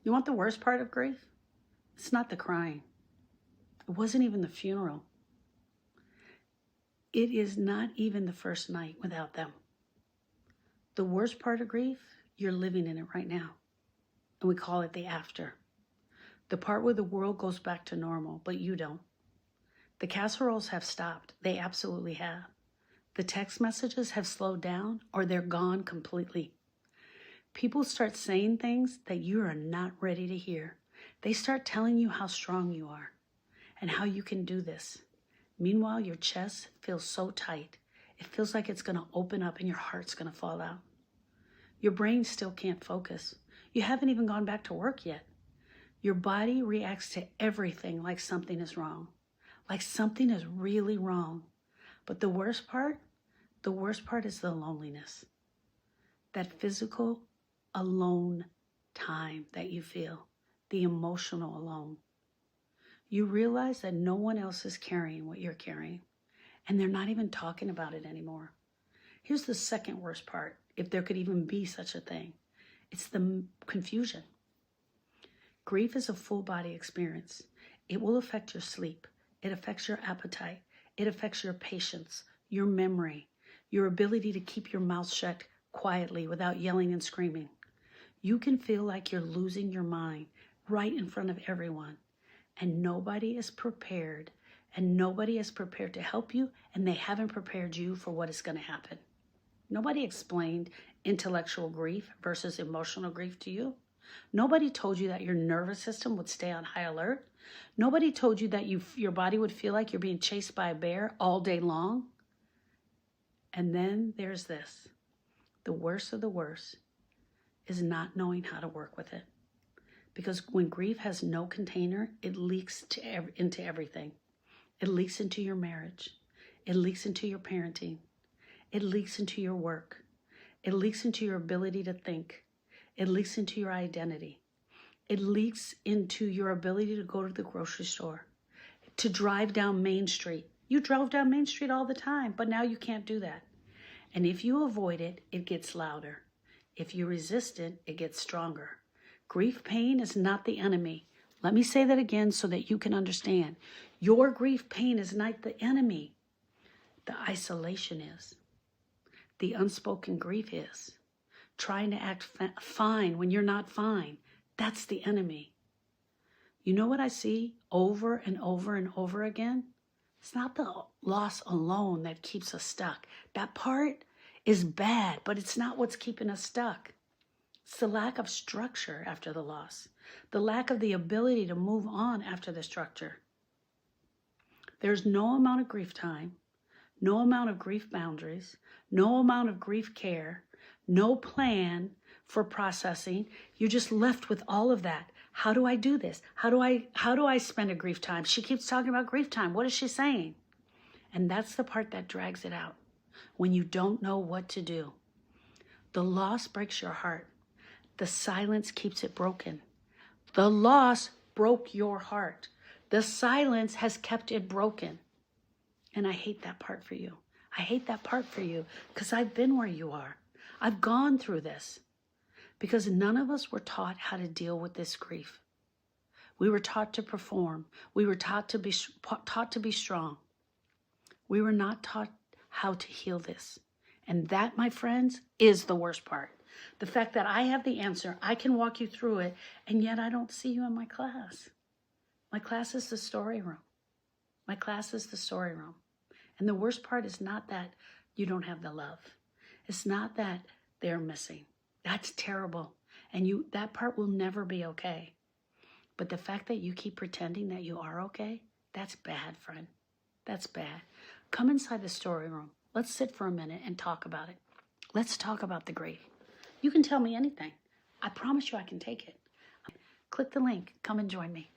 You want the worst part of grief? It's not the crying. It wasn't even the funeral. It is not even the first night without them. The worst part of grief, you're living in it right now. And we call it the after. The part where the world goes back to normal, but you don't. The casseroles have stopped. They absolutely have. The text messages have slowed down or they're gone completely. People start saying things that you are not ready to hear. They start telling you how strong you are and how you can do this. Meanwhile, your chest feels so tight. It feels like it's going to open up and your heart's going to fall out. Your brain still can't focus. You haven't even gone back to work yet. Your body reacts to everything like something is wrong, like something is really wrong. But the worst part is the loneliness, that physical alone time that you feel, the emotional alone. You realize that no one else is carrying what you're carrying, and they're not even talking about it anymore. Here's the second worst part, if there could even be such a thing. It's the confusion. Grief is a full body experience. It will affect your sleep. It affects your appetite. It affects your patience, your memory, your ability to keep your mouth shut quietly without yelling and screaming. You can feel like you're losing your mind right in front of everyone, and nobody is prepared, to help you, and they haven't prepared you for what is going to happen. Nobody explained intellectual grief versus emotional grief to you. Nobody told you that your nervous system would stay on high alert. Nobody told you that your body would feel like you're being chased by a bear all day long. And then there's this. The worst of the worst is not knowing how to work with it. Because when grief has no container, it leaks into everything. It leaks into your marriage. It leaks into your parenting. It leaks into your work. It leaks into your ability to think. It leaks into your identity. It leaks into your ability to go to the grocery store, to drive down Main Street. You drove down Main Street all the time, but now you can't do that. And if you avoid it, it gets louder. If you resist it, it gets stronger. Grief pain is not the enemy. Let me say that again so that you can understand. Your grief pain is not the enemy. The isolation is. The unspoken grief is. Trying to act fine when you're not fine. That's the enemy. You know what I see over and over and over again? It's not the loss alone that keeps us stuck. That part is bad, but it's not what's keeping us stuck. It's the lack of structure after the loss, the lack of the ability to move on after the structure. There's no amount of grief time, no amount of grief boundaries, no amount of grief care, no plan for processing. You're just left with all of that. How do I do this? How do I spend a grief time? She keeps talking about grief time. What is she saying? And that's the part that drags it out. When you don't know what to do. The loss breaks your heart. The silence keeps it broken. The loss broke your heart. The silence has kept it broken. And I hate that part for you. I hate that part for you because I've been where you are. I've gone through this because none of us were taught how to deal with this grief. We were taught to perform. We were taught to be strong. We were not taught how to heal this. And that, my friends, is the worst part. The fact that I have the answer, I can walk you through it, and yet I don't see you in my class. My class is the story room. My class is the story room. And the worst part is not that you don't have the love. It's not that they're missing. That's terrible. And that part will never be okay. But the fact that you keep pretending that you are okay, that's bad, friend. That's bad. Come inside the story room. Let's sit for a minute and talk about it. Let's talk about the grief. You can tell me anything. I promise you I can take it. Click the link. Come and join me.